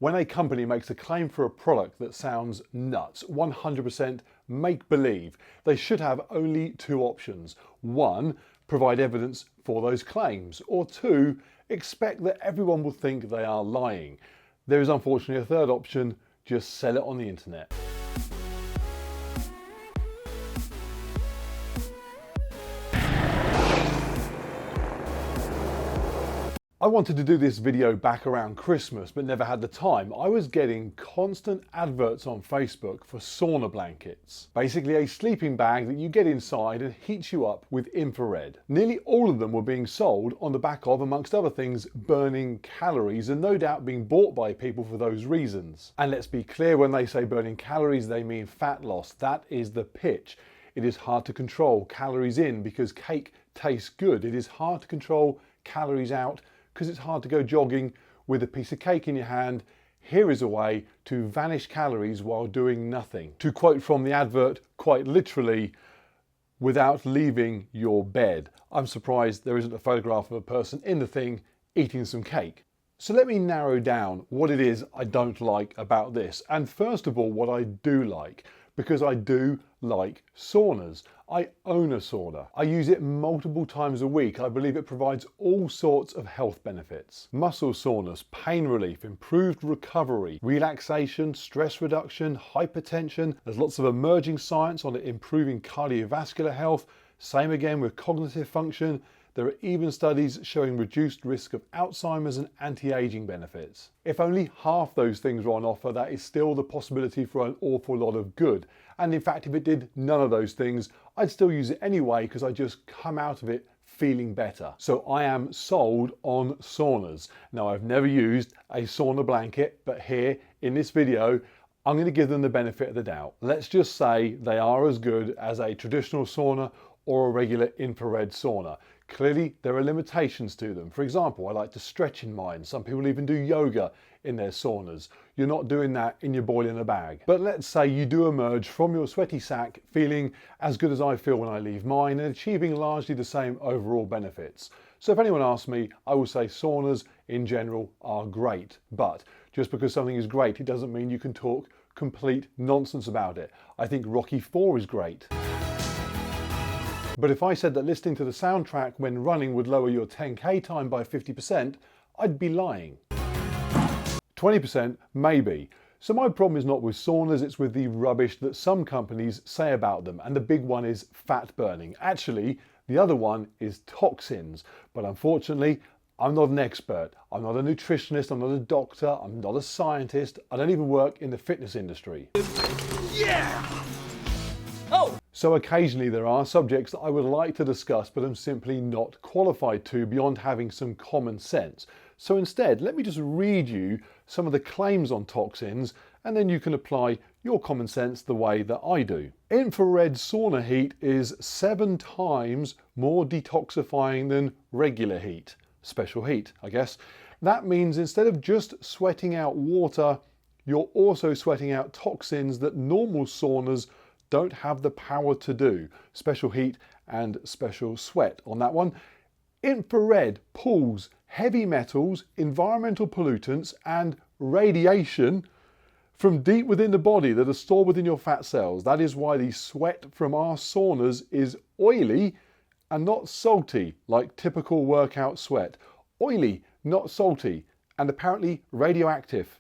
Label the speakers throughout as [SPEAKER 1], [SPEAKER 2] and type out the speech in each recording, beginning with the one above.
[SPEAKER 1] When a company makes a claim for a product that sounds nuts, 100% make-believe, they should have only two options. One, provide evidence for those claims, or two, expect that everyone will think they are lying. There is unfortunately a third option, just sell it on the internet. I wanted to do this video back around Christmas, but never had the time. I was getting constant adverts on Facebook for sauna blankets. Basically a sleeping bag that you get inside and heats you up with infrared. Nearly all of them were being sold on the back of, amongst other things, burning calories, and no doubt being bought by people for those reasons. And let's be clear, when they say burning calories, they mean fat loss. That is the pitch. It is hard to control calories in because cake tastes good. It is hard to control calories out because it's hard to go jogging with a piece of cake in your hand. Here is a way to vanish calories while doing nothing. To quote from the advert, quite literally, without leaving your bed. I'm surprised there isn't a photograph of a person in the thing eating some cake. So let me narrow down what it is I don't like about this. And first of all, what I do like, because I do like saunas. I own a sauna. I use it multiple times a week. I believe it provides all sorts of health benefits. Muscle soreness, pain relief, improved recovery, relaxation, stress reduction, hypertension. There's lots of emerging science on it improving cardiovascular health. Same again with cognitive function. There are even studies showing reduced risk of Alzheimer's and anti-aging benefits. If only half those things are on offer, that is still the possibility for an awful lot of good. And in fact, if it did none of those things, I'd still use it anyway because I just come out of it feeling better. So I am sold on saunas. Now, I've never used a sauna blanket, but here in this video, I'm going to give them the benefit of the doubt. Let's just say they are as good as a traditional sauna or a regular infrared sauna. Clearly, there are limitations to them. For example, I like to stretch in mine. Some people even do yoga in their saunas. You're not doing that in your boil in a bag. But let's say you do emerge from your sweaty sack feeling as good as I feel when I leave mine and achieving largely the same overall benefits. So if anyone asks me, I will say saunas in general are great. But just because something is great, it doesn't mean you can talk complete nonsense about it. I think Rocky IV is great. But if I said that listening to the soundtrack when running would lower your 10K time by 50%, I'd be lying. 20%, maybe. So my problem is not with saunas, it's with the rubbish that some companies say about them. And the big one is fat burning. Actually, the other one is toxins. But unfortunately, I'm not an expert. I'm not a nutritionist, I'm not a doctor, I'm not a scientist. I don't even work in the fitness industry. Yeah! Oh! So occasionally there are subjects that I would like to discuss, but I'm simply not qualified to beyond having some common sense. So instead, let me just read you some of the claims on toxins, and then you can apply your common sense the way that I do. Infrared sauna heat is 7 times more detoxifying than regular heat. Special heat, I guess. That means instead of just sweating out water, you're also sweating out toxins that normal saunas don't have the power to do. Special heat and special sweat on that one. Infrared pulls heavy metals, environmental pollutants and radiation from deep within the body that are stored within your fat cells. That is why the sweat from our saunas is oily and not salty like typical workout sweat. Oily, not salty, and apparently radioactive.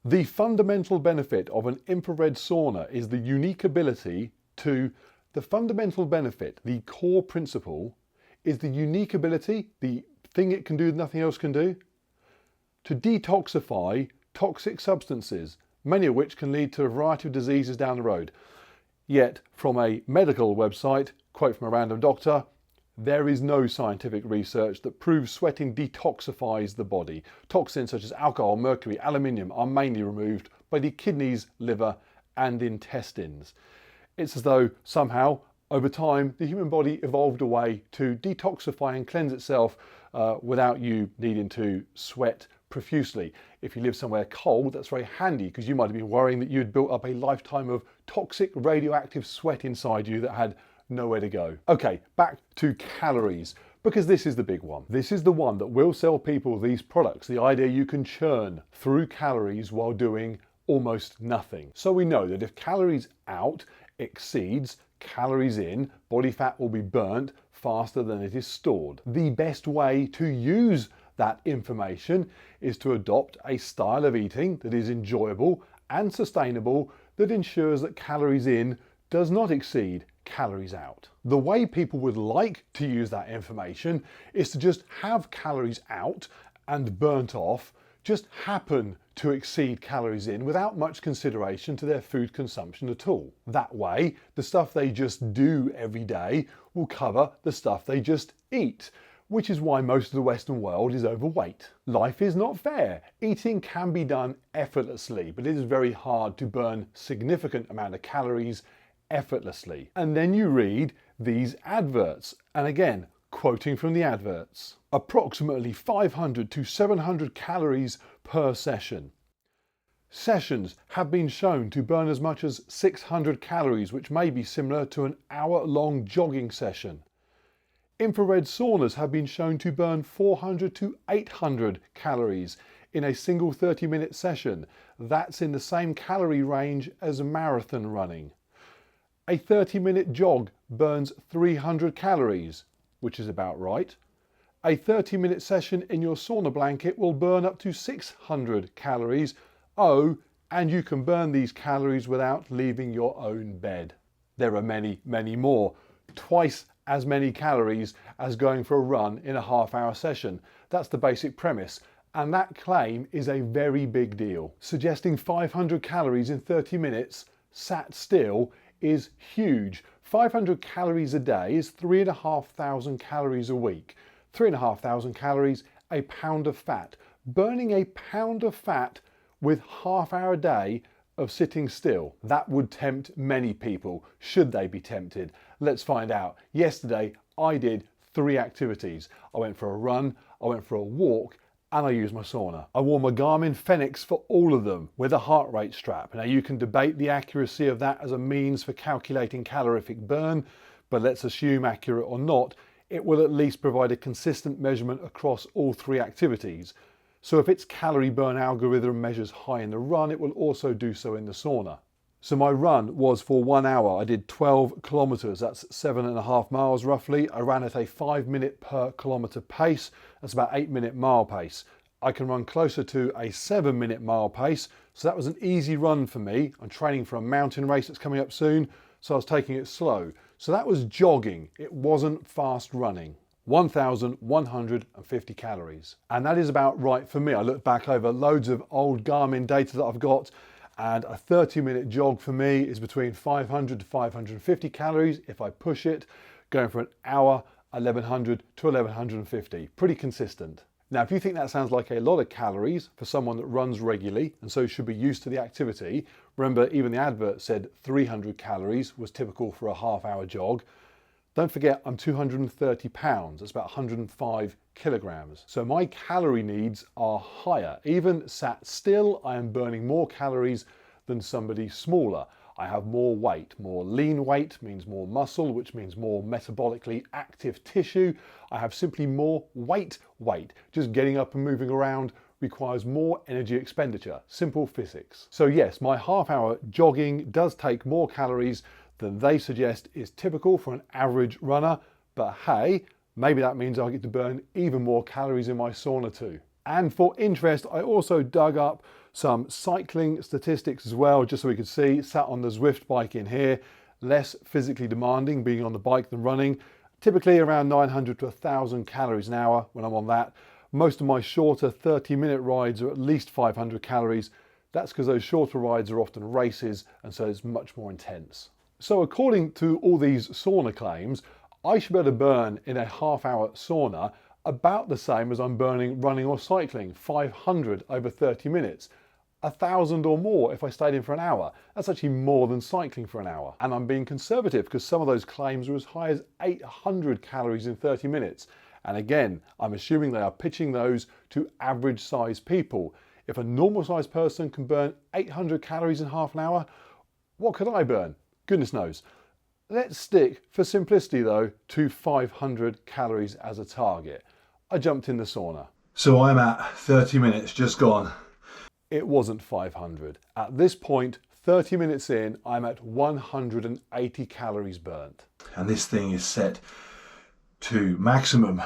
[SPEAKER 1] The fundamental benefit of an infrared sauna is the unique ability to, the core principle is the unique ability, the thing it can do that nothing else can do, to detoxify toxic substances, many of which can lead to a variety of diseases down the road. Yet, from a medical website, quote from a random doctor, there is no scientific research that proves sweating detoxifies the body. Toxins such as alcohol, mercury, aluminium are mainly removed by the kidneys, liver, and intestines. It's as though somehow, over time, the human body evolved a way to detoxify and cleanse itself without you needing to sweat profusely. If you live somewhere cold, that's very handy because you might have been worrying that you'd built up a lifetime of toxic radioactive sweat inside you that had nowhere to go. Okay, back to calories. Because this is the big one. This is the one that will sell people these products, the idea you can churn through calories while doing almost nothing. So we know that if calories out exceeds calories in, body fat will be burnt faster than it is stored. The best way to use that information is to adopt a style of eating that is enjoyable and sustainable, that ensures that calories in does not exceed calories out. The way people would like to use that information is to just have calories out and burnt off just happen to exceed calories in without much consideration to their food consumption at all. That way, the stuff they just do every day will cover the stuff they just eat, which is why most of the Western world is overweight. Life is not fair. Eating can be done effortlessly, but it is very hard to burn significant amount of calories effortlessly. And then you read these adverts, and again, quoting from the adverts, approximately 500 to 700 calories per session. Sessions have been shown to burn as much as 600 calories, which may be similar to an hour-long jogging session. Infrared saunas have been shown to burn 400 to 800 calories in a single 30-minute session. That's in the same calorie range as marathon running. A 30-minute jog burns 300 calories, which is about right. A 30-minute session in your sauna blanket will burn up to 600 calories. Oh, and you can burn these calories without leaving your own bed. There are many, many more. Twice as many calories as going for a run in a half-hour session. That's the basic premise. And that claim is a very big deal. Suggesting 500 calories in 30 minutes sat still is huge. 500 calories a day is 3,500 calories a week. 3,500 calories, a pound of fat. Burning a pound of fat with half-hour a day of sitting still. That would tempt many people. Should they be tempted? Let's find out. Yesterday, I did 3 activities. I went for a run, I went for a walk, and I used my sauna. I wore my Garmin Fenix for all of them with a heart rate strap. Now you can debate the accuracy of that as a means for calculating calorific burn, but let's assume accurate or not, it will at least provide a consistent measurement across all 3 activities. So if its calorie burn algorithm measures high in the run, it will also do so in the sauna. So my run was for 1 hour. I did 12 kilometers. That's 7.5 miles roughly. I ran at a 5-minute per kilometer pace. That's about 8-minute mile pace. I can run closer to a 7-minute mile pace. So that was an easy run for me. I'm training for a mountain race that's coming up soon, so I was taking it slow. So that was jogging. It wasn't fast running. 1,150 calories. And that is about right for me. I looked back over loads of old Garmin data that I've got, and a 30-minute jog for me is between 500 to 550 calories if I push it. Going for an hour, 1,100 to 1,150. Pretty consistent. Now, if you think that sounds like a lot of calories for someone that runs regularly and so should be used to the activity, remember even the advert said 300 calories was typical for a half-hour jog. Don't forget, I'm 230 pounds, that's about 105 kilograms. So my calorie needs are higher. Even sat still, I am burning more calories than somebody smaller. I have more weight. More lean weight means more muscle, which means more metabolically active tissue. I have simply more weight. Just getting up and moving around requires more energy expenditure. Simple physics. So yes, my half-hour jogging does take more calories than they suggest is typical for an average runner, but hey, maybe that means I get to burn even more calories in my sauna too. And for interest, I also dug up some cycling statistics as well, just so we could see. Sat on the Zwift bike in here, less physically demanding being on the bike than running, typically around 900 to 1,000 calories an hour when I'm on that. Most of my shorter 30-minute rides are at least 500 calories. That's because those shorter rides are often races, and so it's much more intense. So according to all these sauna claims, I should be able to burn in a half-hour sauna about the same as I'm burning running or cycling, 500 over 30 minutes. 1,000 or more if I stayed in for an hour. That's actually more than cycling for an hour. And I'm being conservative because some of those claims are as high as 800 calories in 30 minutes. And again, I'm assuming they are pitching those to average size people. If a normal sized person can burn 800 calories in half an hour, what could I burn? Goodness knows. Let's stick, for simplicity though, to 500 calories as a target. I jumped in the sauna.
[SPEAKER 2] So I'm at 30 minutes just gone.
[SPEAKER 1] It wasn't 500. At this point, 30 minutes in, I'm at 180 calories burnt.
[SPEAKER 2] And this thing is set to maximum.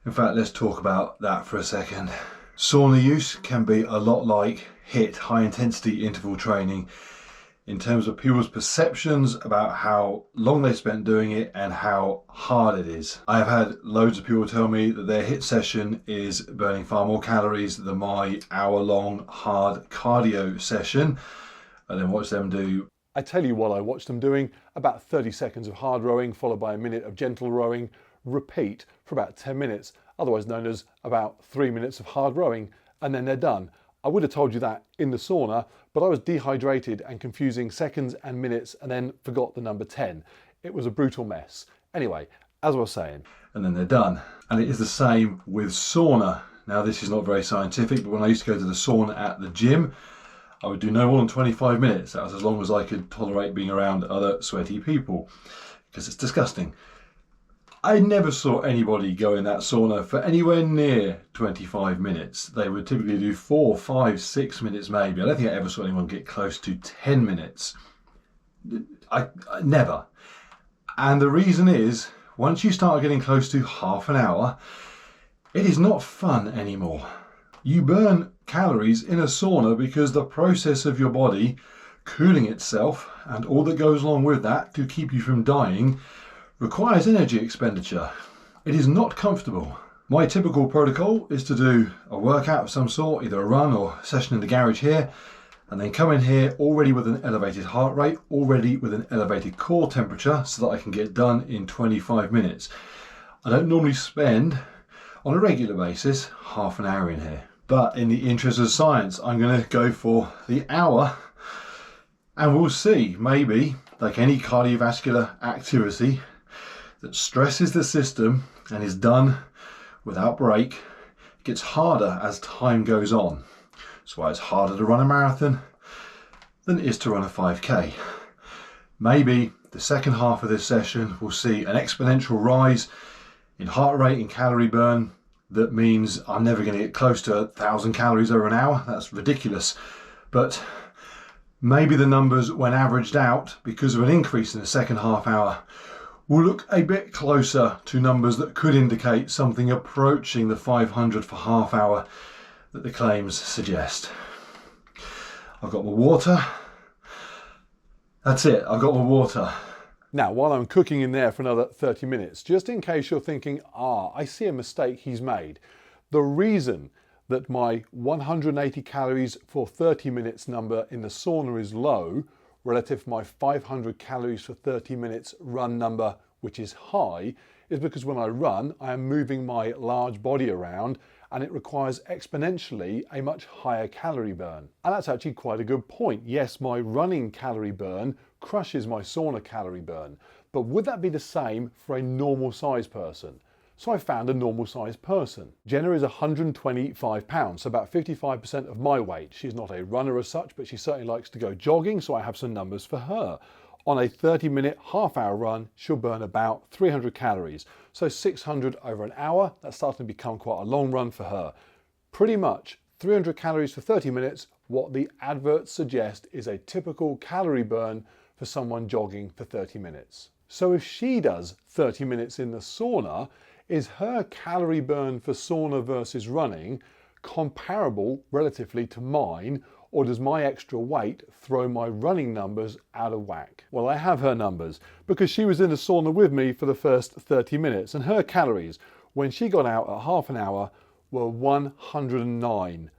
[SPEAKER 2] In fact, let's talk about that for a second. Sauna use can be a lot like HIIT, high intensity interval training, in terms of people's perceptions about how long they spent doing it and how hard it is. I have had loads of people tell me that their HIIT session is burning far more calories than my hour-long hard cardio session. I then watch them do.
[SPEAKER 1] I tell you what I watched them doing: about 30 seconds of hard rowing, followed by a minute of gentle rowing, repeat for about 10 minutes, otherwise known as about 3 minutes of hard rowing, and then they're done. I would have told you that in the sauna, but I was dehydrated and confusing seconds and minutes and then forgot the number 10. It was a brutal mess. Anyway, as I was saying.
[SPEAKER 2] And then they're done. And it is the same with sauna. Now, this is not very scientific, but when I used to go to the sauna at the gym, I would do no more than 25 minutes. That was as long as I could tolerate being around other sweaty people, because it's disgusting. I never saw anybody go in that sauna for anywhere near 25 minutes. They would typically do 4, 5, 6 minutes maybe. I don't think I ever saw anyone get close to 10 minutes. I never. And the reason is, once you start getting close to half an hour, it is not fun anymore. You burn calories in a sauna because the process of your body cooling itself and all that goes along with that to keep you from dying requires energy expenditure. It is not comfortable. My typical protocol is to do a workout of some sort, either a run or a session in the garage here, and then come in here already with an elevated heart rate, already with an elevated core temperature, so that I can get done in 25 minutes. I don't normally spend, on a regular basis, half an hour in here. But in the interest of science, I'm going to go for the hour, and we'll see. Maybe, like any cardiovascular activity that stresses the system and is done without break, it gets harder as time goes on. That's why it's harder to run a marathon than it is to run a 5K. Maybe the second half of this session will see an exponential rise in heart rate and calorie burn. That means I'm never going to get close to 1,000 calories over an hour. That's ridiculous. But maybe the numbers, when averaged out because of an increase in the second half hour, will look a bit closer to numbers that could indicate something approaching the 500 for half hour that the claims suggest. I've got my water. That's it, I've got my water.
[SPEAKER 1] Now, while I'm cooking in there for another 30 minutes, just in case you're thinking, I see a mistake he's made. The reason that my 180 calories for 30 minutes number in the sauna is low relative to my 500 calories for 30 minutes run number, which is high, is because when I run, I am moving my large body around and it requires exponentially a much higher calorie burn. And that's actually quite a good point. Yes, my running calorie burn crushes my sauna calorie burn, but would that be the same for a normal size person? So I found a normal sized person. Jenna is 125 pounds, so about 55% of my weight. She's not a runner as such, but she certainly likes to go jogging, so I have some numbers for her. On a 30-minute, half-hour run, she'll burn about 300 calories. So 600 over an hour, that's starting to become quite a long run for her. Pretty much 300 calories for 30 minutes, what the adverts suggest is a typical calorie burn for someone jogging for 30 minutes. So if she does 30 minutes in the sauna, is her calorie burn for sauna versus running comparable relatively to mine, or does my extra weight throw my running numbers out of whack? Well, I have her numbers because she was in the sauna with me for the first 30 minutes, and her calories when she got out at half an hour were 109.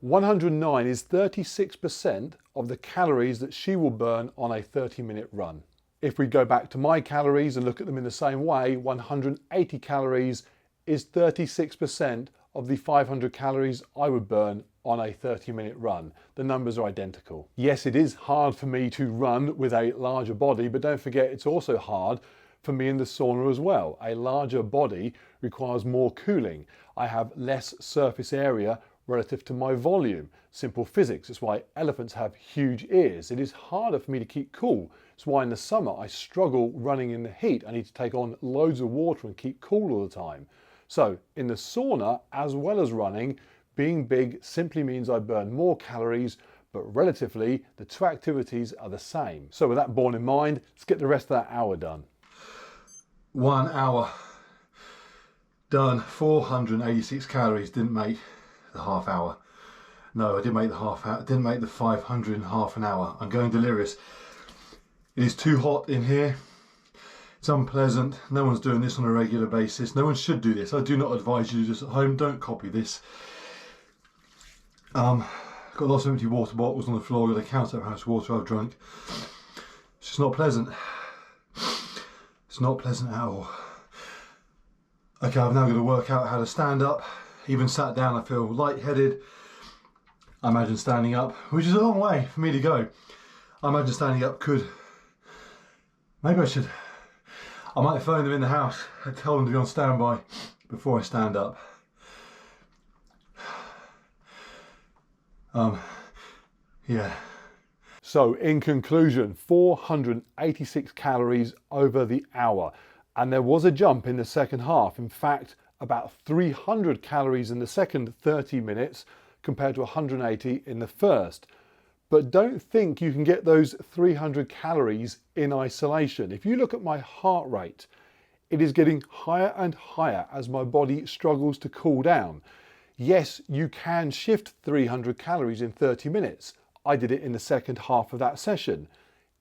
[SPEAKER 1] 109 is 36% of the calories that she will burn on a 30-minute run. If we go back to my calories and look at them in the same way, 180 calories is 36% of the 500 calories I would burn on a 30-minute run. The numbers are identical. Yes, it is hard for me to run with a larger body, but don't forget it's also hard for me in the sauna as well. A larger body requires more cooling. I have less surface area relative to my volume. Simple physics. It's why elephants have huge ears. It is harder for me to keep cool. It's why in the summer I struggle running in the heat. I need to take on loads of water and keep cool all the time. So in the sauna, as well as running, being big simply means I burn more calories, but relatively the two activities are the same. So with that borne in mind, let's get the rest of that hour done.
[SPEAKER 2] 1 hour done, 486 calories. Didn't make the half hour. No, I didn't make the half hour. Didn't make the 500 in half an hour. I'm going delirious. It is too hot in here. It's unpleasant. No one's doing this on a regular basis. No one should do this. I do not advise you to do this at home. Don't copy this. Got lots of empty water bottles on the floor. Got a count up how much water I've drunk. It's just not pleasant. It's not pleasant at all. Okay, I've now got to work out how to stand up. Even sat down, I feel lightheaded. I imagine standing up, which is a long way for me to go. I imagine standing up could. Maybe I might phone them in the house and tell them to be on standby before I stand up. Yeah.
[SPEAKER 1] So in conclusion, 486 calories over the hour. And there was a jump in the second half. In fact, about 300 calories in the second 30 minutes compared to 180 in the first. But don't think you can get those 300 calories in isolation. If you look at my heart rate, it is getting higher and higher as my body struggles to cool down. Yes, you can shift 300 calories in 30 minutes. I did it in the second half of that session.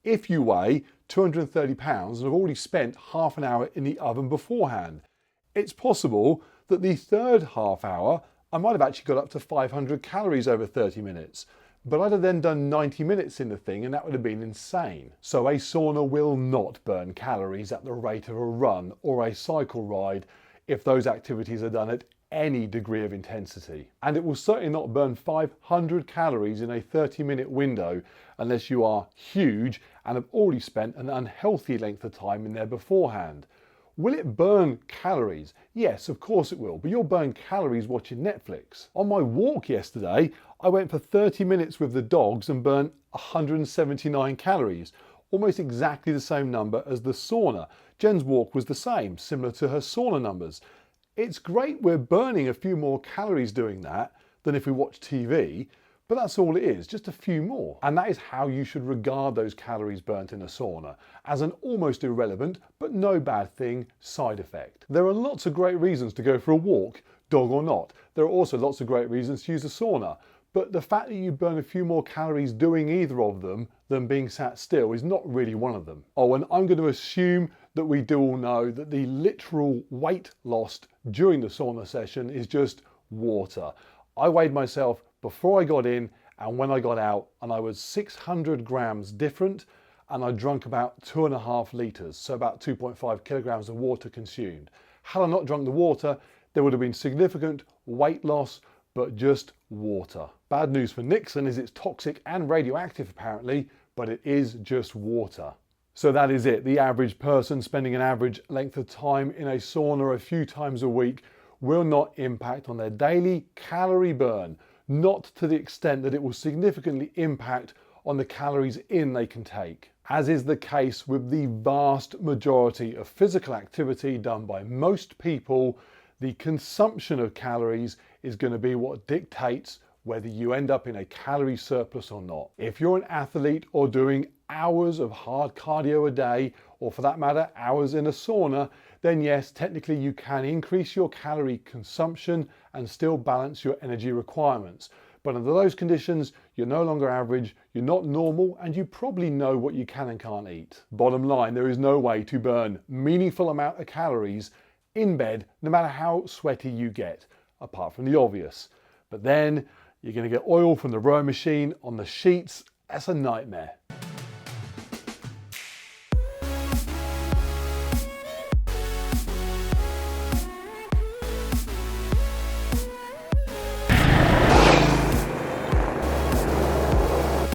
[SPEAKER 1] If you weigh 230 pounds and have already spent half an hour in the oven beforehand, it's possible that the third half hour, I might have actually got up to 500 calories over 30 minutes. But I'd have then done 90 minutes in the thing and that would have been insane. So a sauna will not burn calories at the rate of a run or a cycle ride if those activities are done at any degree of intensity. And it will certainly not burn 500 calories in a 30-minute window unless you are huge and have already spent an unhealthy length of time in there beforehand. Will it burn calories? Yes, of course it will, but you'll burn calories watching Netflix. On my walk yesterday, I went for 30 minutes with the dogs and burnt 179 calories, almost exactly the same number as the sauna. Jen's walk was the same, similar to her sauna numbers. It's great we're burning a few more calories doing that than if we watch TV, but that's all it is, just a few more. And that is how you should regard those calories burnt in a sauna, as an almost irrelevant, but no bad thing, side effect. There are lots of great reasons to go for a walk, dog or not. There are also lots of great reasons to use a sauna, but the fact that you burn a few more calories doing either of them than being sat still is not really one of them. Oh, and I'm going to assume that we do all know that the literal weight lost during the sauna session is just water. I weighed myself before I got in and when I got out, and I was 600 grams different, and I drank about 2.5 litres, so about 2.5 kilograms of water consumed. Had I not drunk the water, there would have been significant weight loss, but just water. Bad news for Nixon is it's toxic and radioactive apparently, but it is just water. So that is it. The average person spending an average length of time in a sauna a few times a week will not impact on their daily calorie burn, not to the extent that it will significantly impact on the calories in they can take. As is the case with the vast majority of physical activity done by most people, the consumption of calories is going to be what dictates whether you end up in a calorie surplus or not. If you're an athlete or doing hours of hard cardio a day, or for that matter, hours in a sauna, then yes, technically you can increase your calorie consumption and still balance your energy requirements. But under those conditions, you're no longer average, you're not normal, and you probably know what you can and can't eat. Bottom line, there is no way to burn meaningful amount of calories in bed, no matter how sweaty you get, apart from the obvious. But then you're going to get oil from the row machine on the sheets. That's a nightmare.